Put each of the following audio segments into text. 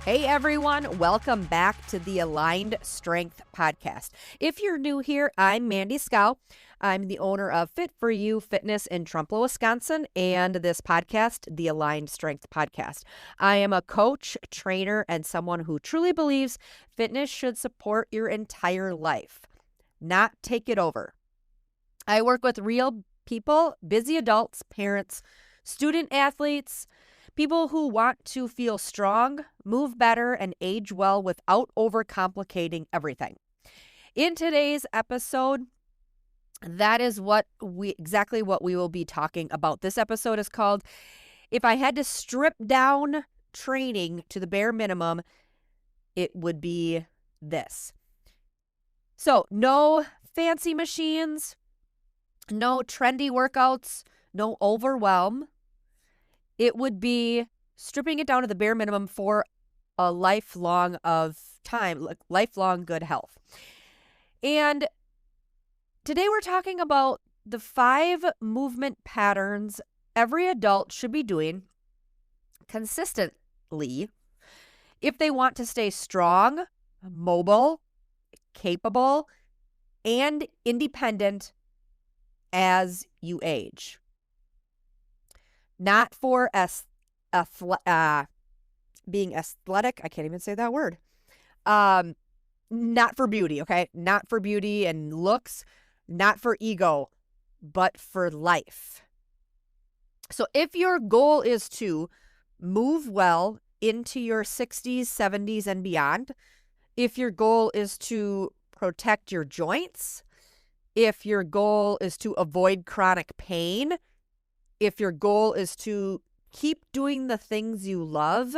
Hey everyone, welcome back to the Aligned Strength Podcast. If you're new here, I'm Mandy Scow. I'm the owner of Fit For You Fitness in Trumpeldor, Wisconsin, and this podcast, the Aligned Strength Podcast. I am a coach, trainer, and someone who truly believes fitness should support your entire life, not take it over. I work with real people, busy adults, parents, student athletes, people who want to feel strong, move better, and age well without overcomplicating everything. In today's episode, that is exactly what we will be talking about. This episode is called, If I Had to Strip Down Training to the Bare Minimum, it would be this. So, no fancy machines, no trendy workouts, no overwhelm. It would be stripping it down to the bare minimum for a lifelong of time, lifelong good health. And today we're talking about the 5 movement patterns every adult should be doing consistently if they want to stay strong, mobile, capable, and independent as you age. Not for being athletic. I can't even say that word. Not for beauty, okay? Not for beauty and looks, not for ego, but for life. So if your goal is to move well into your 60s, 70s, and beyond, if your goal is to protect your joints, if your goal is to avoid chronic pain, if your goal is to keep doing the things you love,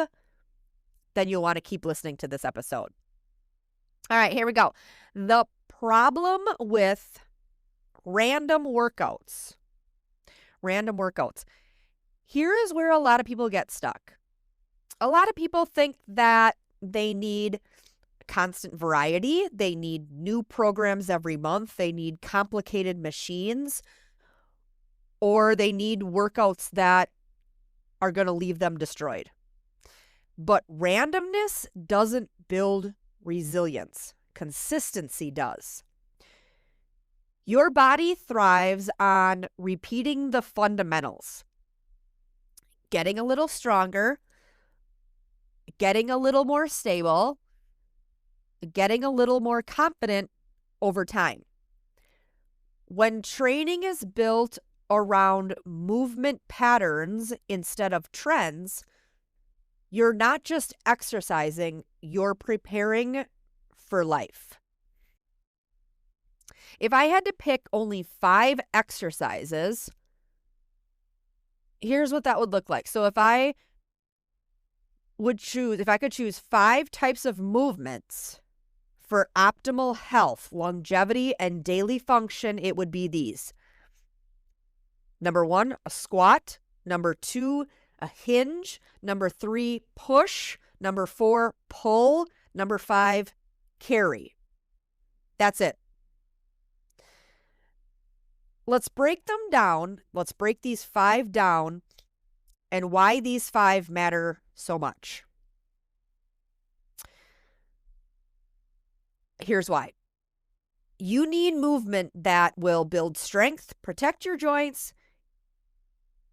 then you'll want to keep listening to this episode. All right, here we go. The problem with random workouts. Here is where a lot of people get stuck. A lot of people think that they need constant variety. They need new programs every month. They need complicated machines. Or they need workouts that are going to leave them destroyed. But randomness doesn't build resilience. Consistency does. Your body thrives on repeating the fundamentals. Getting a little stronger, getting a little more stable, getting a little more confident over time. When training is built around movement patterns instead of trends, you're not just exercising, you're preparing for life. If I had to pick only 5 exercises, here's what that would look like. So if I could choose 5 types of movements for optimal health, longevity, and daily function, it would be these. Number 1, a squat. Number 2, a hinge. Number 3, push. Number 4, pull. Number 5, carry. That's it. Let's break them down. Let's break these 5 down and why these 5 matter so much. Here's why. You need movement that will build strength, protect your joints,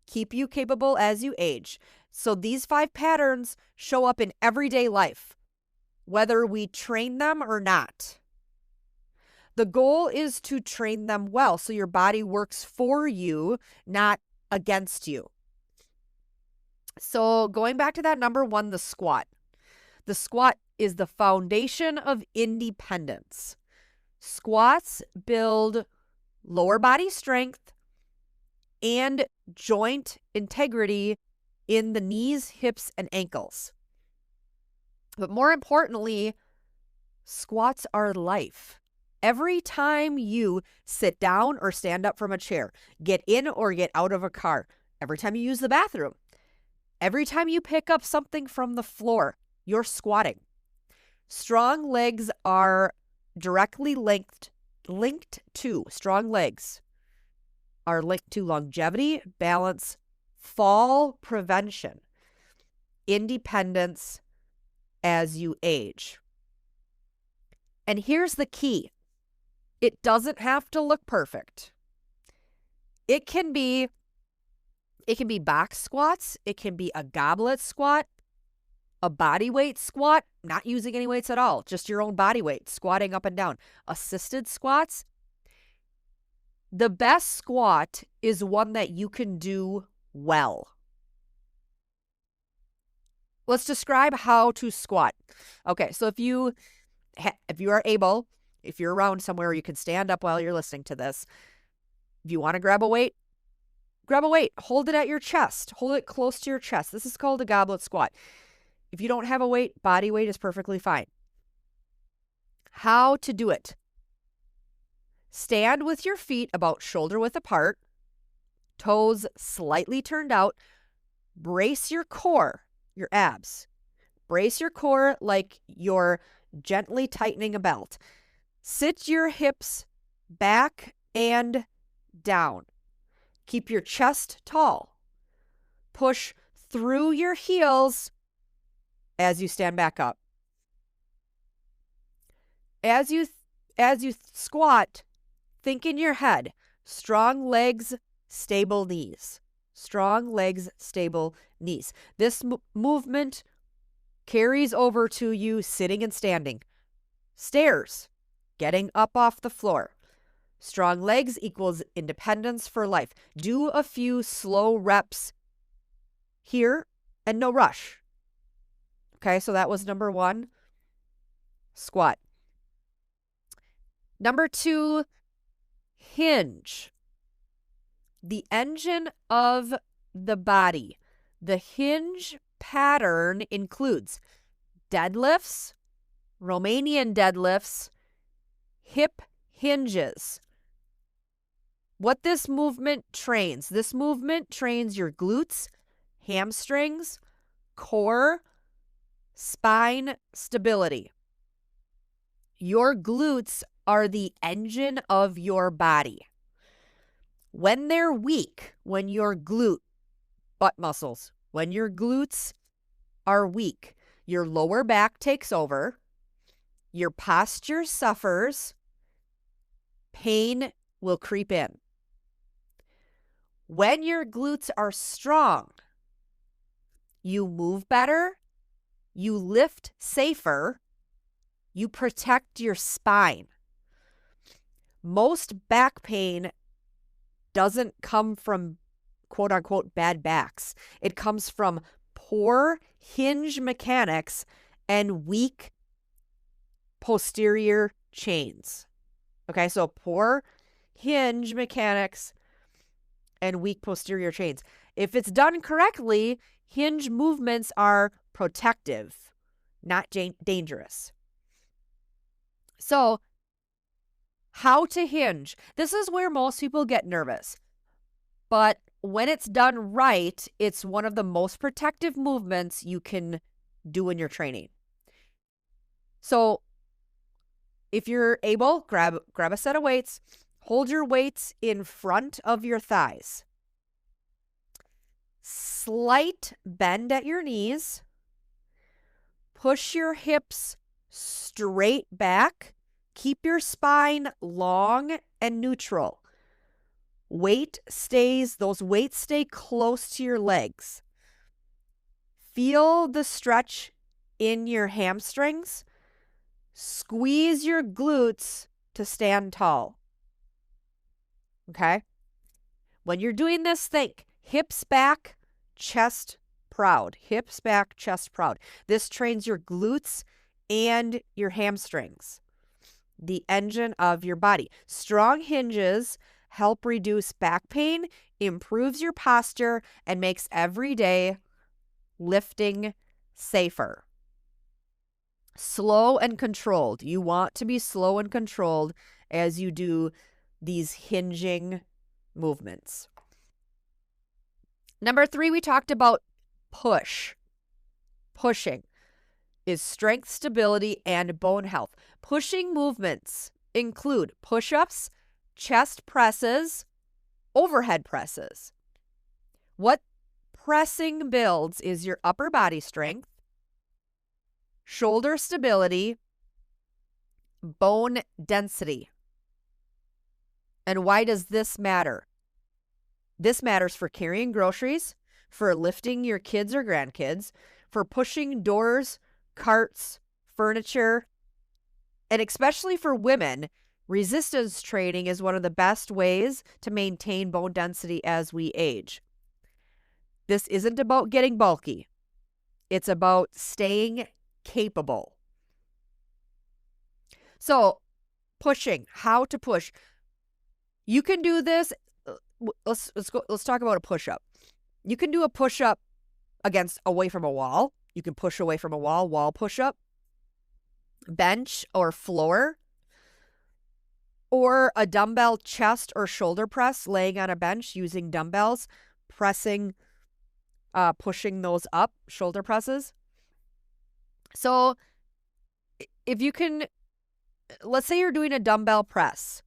keep you capable as you age. So these 5 patterns show up in everyday life, whether we train them or not. The goal is to train them well so your body works for you, not against you. So going back to that number 1, the squat. The squat is the foundation of independence. Squats build lower body strength and joint integrity in the knees, hips, and ankles. But more importantly, squats are life. Every time you sit down or stand up from a chair, get in or get out of a car, every time you use the bathroom, every time you pick up something from the floor, you're squatting. Strong legs are directly linked to longevity, balance, fall prevention, independence, as you age. And here's the key. It doesn't have to look perfect. It can be box squats. It can be a goblet squat, a body weight squat, not using any weights at all, just your own body weight, squatting up and down. Assisted squats. The best squat is one that you can do well. Let's describe how to squat. Okay, so if you are able, if you're around somewhere you can stand up while you're listening to this, if you want to grab a weight, hold it at your chest, hold it close to your chest. This is called a goblet squat. If you don't have a weight, body weight is perfectly fine. How to do it. Stand with your feet about shoulder width apart, toes slightly turned out. Brace your core, your abs. Brace your core like you're gently tightening a belt. Sit your hips back and down. Keep your chest tall. Push through your heels as you stand back up. As you squat, think in your head, strong legs, stable knees. Strong legs, stable knees. This movement carries over to you sitting and standing. Stairs, getting up off the floor. Strong legs equals independence for life. Do a few slow reps here and no rush. Okay, so that was number 1, squat. Number 2, hinge. The engine of the body. The hinge pattern includes deadlifts, Romanian deadlifts, hip hinges. What this movement trains your glutes, hamstrings, core, spine stability. Your glutes are the engine of your body. When they're weak, when your butt muscles, when your glutes are weak, your lower back takes over, your posture suffers, pain will creep in. When your glutes are strong, you move better, you lift safer, you protect your spine. Most back pain doesn't come from quote unquote bad backs. It comes from poor hinge mechanics and weak posterior chains. Okay, so poor hinge mechanics and weak posterior chains. If it's done correctly, hinge movements are protective, not dangerous. So, how to hinge. This is where most people get nervous. But when it's done right, it's one of the most protective movements you can do in your training. So, if you're able, grab a set of weights. Hold your weights in front of your thighs. Slight bend at your knees. Push your hips straight back. Keep your spine long and neutral. Those weights stay close to your legs. Feel the stretch in your hamstrings. Squeeze your glutes to stand tall. Okay? When you're doing this, think hips back, chest proud. Hips back, chest proud. This trains your glutes and your hamstrings, the engine of your body. Strong hinges help reduce back pain, improves your posture, and makes everyday lifting safer. Slow and controlled. You want to be slow and controlled as you do these hinging movements. Number 3, we talked about push. Pushing is strength, stability, and bone health. Pushing movements include push-ups, chest presses, overhead presses. What pressing builds is your upper body strength, shoulder stability, bone density. And why does this matter? This matters for carrying groceries, for lifting your kids or grandkids, for pushing doors, carts, furniture, and especially for women, resistance training is one of the best ways to maintain bone density as we age. This isn't about getting bulky. It's about staying capable. So, pushing, how to push. You can do this. Let's talk about a push-up. You can do a push-up away from a wall. You can push away from a wall push-up, bench or floor, or a dumbbell chest or shoulder press, laying on a bench using dumbbells, pushing those up, shoulder presses. So if you can, let's say you're doing a dumbbell press.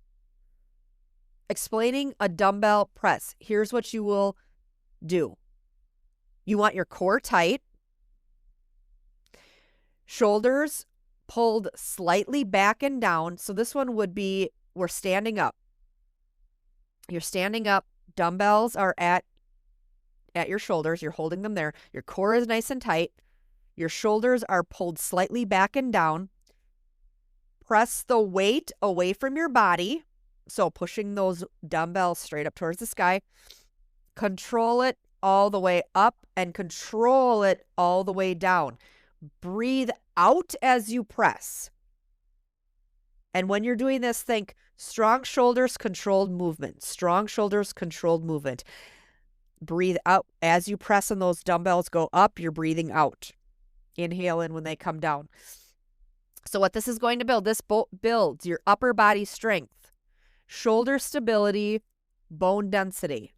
Explaining a dumbbell press. Here's what you will do. You want your core tight, shoulders pulled slightly back and down. So this one would be, we're standing up. You're standing up. Dumbbells are at your shoulders. You're holding them there. Your core is nice and tight. Your shoulders are pulled slightly back and down. Press the weight away from your body. So pushing those dumbbells straight up towards the sky. Control it all the way up and control it all the way down. Breathe out as you press. And when you're doing this, think strong shoulders, controlled movement. Strong shoulders, controlled movement. Breathe out. As you press and those dumbbells go up, you're breathing out. Inhale in when they come down. So what this is going to build, this builds your upper body strength, shoulder stability, bone density.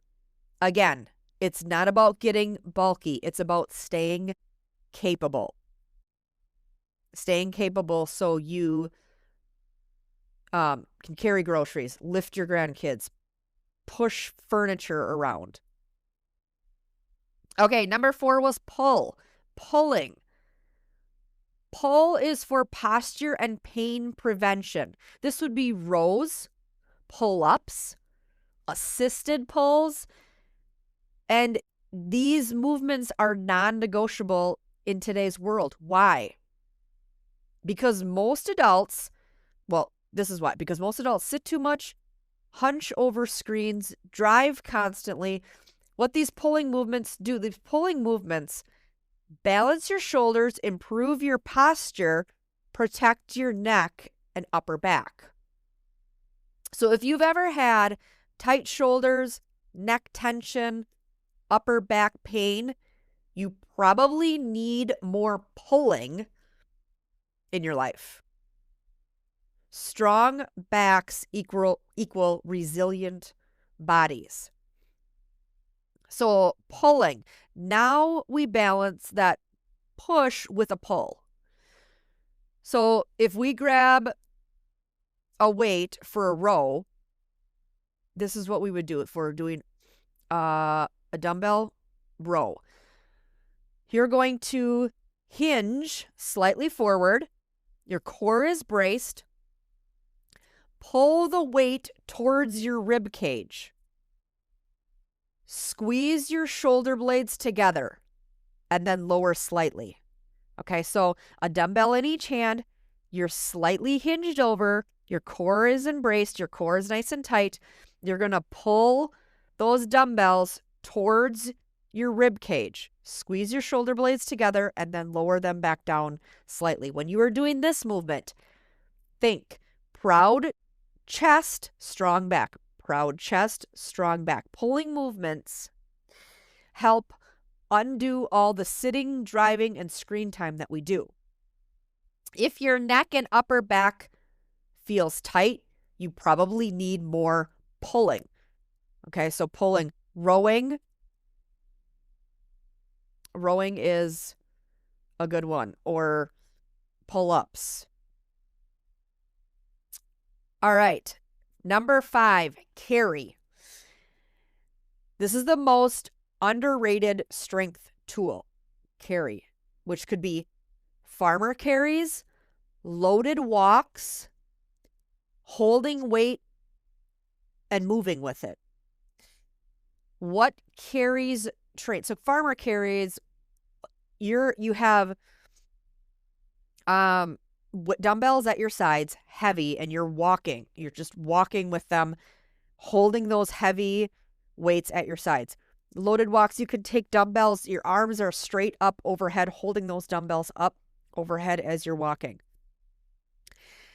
Again, it's not about getting bulky. It's about staying capable. Staying capable so you can carry groceries, lift your grandkids, push furniture around. Okay, number 4 was pulling. Pull is for posture and pain prevention. This would be rows, pull-ups, assisted pulls, and these movements are non-negotiable in today's world. Why? Because most adults, this is why. Because most adults sit too much, hunch over screens, drive constantly. What these pulling movements do, balance your shoulders, improve your posture, protect your neck and upper back. So if you've ever had tight shoulders, neck tension, upper back pain, you probably need more pulling in your life. Strong backs equal resilient bodies. So pulling. Now we balance that push with a pull. So if we grab a weight for a row, this is what we would do if we're doing a dumbbell row. You're going to hinge slightly forward. Your core is braced. Pull the weight towards your rib cage. Squeeze your shoulder blades together and then lower slightly. Okay, so a dumbbell in each hand, you're slightly hinged over, your core is embraced, your core is nice and tight. You're going to pull those dumbbells towards your rib cage. Squeeze your shoulder blades together and then lower them back down slightly. When you are doing this movement, think proud chest, strong back. Proud chest, strong back. Pulling movements help undo all the sitting, driving, and screen time that we do. If your neck and upper back feels tight, you probably need more pulling. Okay, so pulling. Rowing is a good one. Or pull-ups. All right. Number 5, carry. This is the most underrated strength tool, carry, which could be farmer carries, loaded walks, holding weight, and moving with it. What carries train? So farmer carries, you have dumbbells at your sides, heavy, and you're walking. You're just walking with them, holding those heavy weights at your sides. Loaded walks, you could take dumbbells. Your arms are straight up overhead, holding those dumbbells up overhead as you're walking.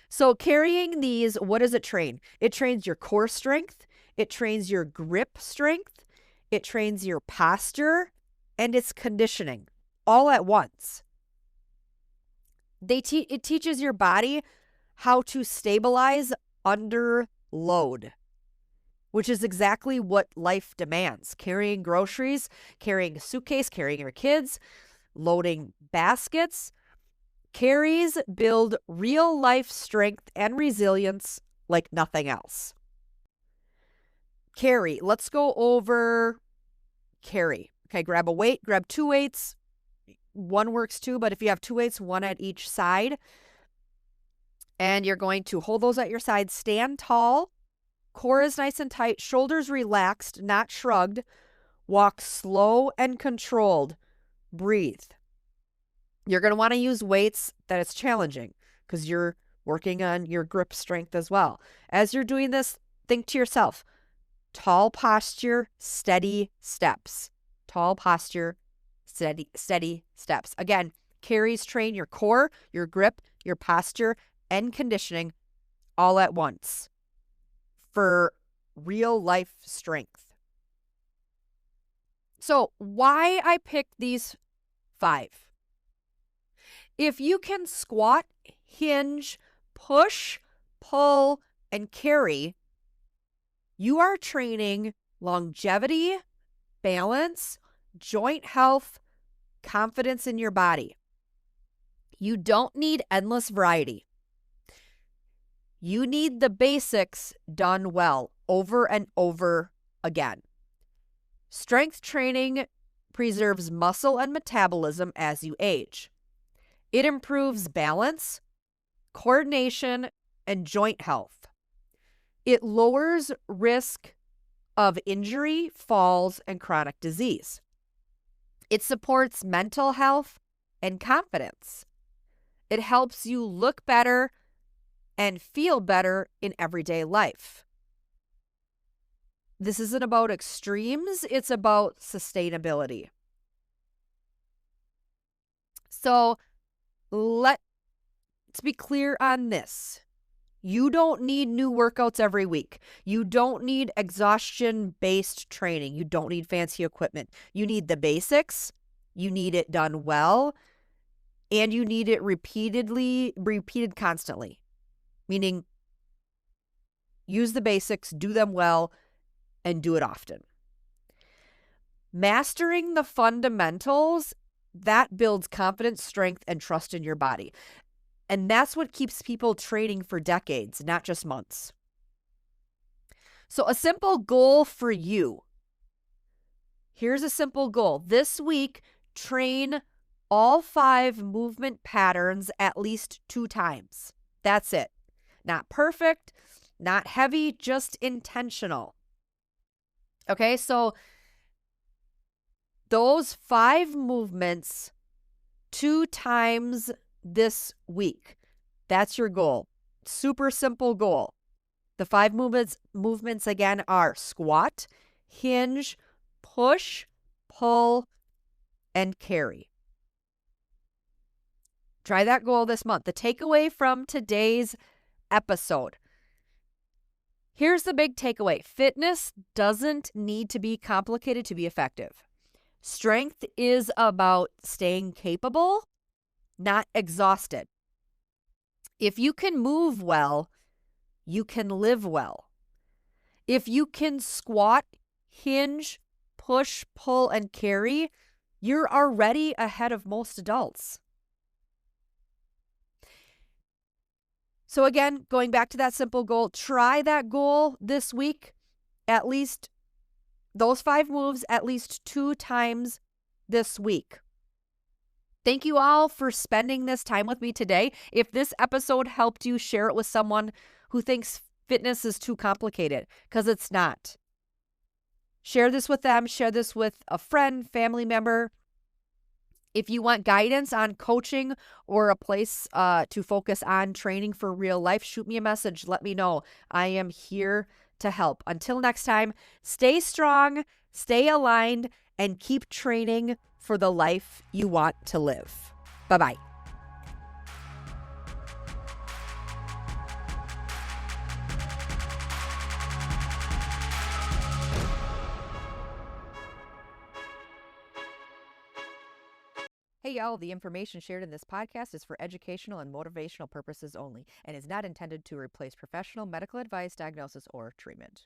So carrying these, what does it train? It trains your core strength. It trains your grip strength. It trains your posture, and it's conditioning all at once. It teaches your body how to stabilize under load, which is exactly what life demands. Carrying groceries, carrying a suitcase, carrying your kids, loading baskets. Carries build real life strength and resilience like nothing else. Carry. Let's go over carry. Okay, grab a weight, grab 2 weights. One works too, but if you have 2 weights, one at each side, and you're going to hold those at your side, stand tall, core is nice and tight, shoulders relaxed, not shrugged, walk slow and controlled, breathe. You're going to want to use weights that it's challenging because you're working on your grip strength as well. As you're doing this, think to yourself, tall posture, steady steps. Tall posture, steady steps. Again, carries train your core, your grip, your posture, and conditioning all at once for real life strength. So why I picked these 5? If you can squat, hinge, push, pull, and carry, you are training longevity, balance, joint health, confidence in your body. You don't need endless variety. You need the basics done well over and over again. Strength training preserves muscle and metabolism as you age. It improves balance, coordination, and joint health. It lowers risk of injury, falls, and chronic disease. It supports mental health and confidence. It helps you look better and feel better in everyday life. This isn't about extremes, it's about sustainability. So let's be clear on this. You don't need new workouts every week. You don't need exhaustion-based training. You don't need fancy equipment. You need the basics. You need it done well. And you need it repeated constantly. Meaning, use the basics, do them well, and do it often. Mastering the fundamentals, that builds confidence, strength, and trust in your body. And that's what keeps people training for decades, not just months. So a simple goal for you. Here's a simple goal. This week, train all 5 movement patterns at least 2 times. That's it. Not perfect, not heavy, just intentional. Okay, so those 5 movements 2 times this week. That's your goal. Super simple goal. The 5 movements again are squat, hinge, push, pull, and carry. Try that goal this month. The takeaway from today's episode. Here's the big takeaway. Fitness doesn't need to be complicated to be effective. Strength is about staying capable, not exhausted. If you can move well, you can live well. If you can squat, hinge, push, pull, and carry, you're already ahead of most adults. So again, going back to that simple goal, try that goal this week, at least those 5 moves at least 2 times this week. Thank you all for spending this time with me today. If this episode helped you, share it with someone who thinks fitness is too complicated, because it's not. Share this with them. Share this with a friend, family member. If you want guidance on coaching or a place to focus on training for real life, shoot me a message. Let me know. I am here to help. Until next time, stay strong, stay aligned, and keep training for the life you want to live. Bye-bye. Hey, y'all, the information shared in this podcast is for educational and motivational purposes only and is not intended to replace professional medical advice, diagnosis, or treatment.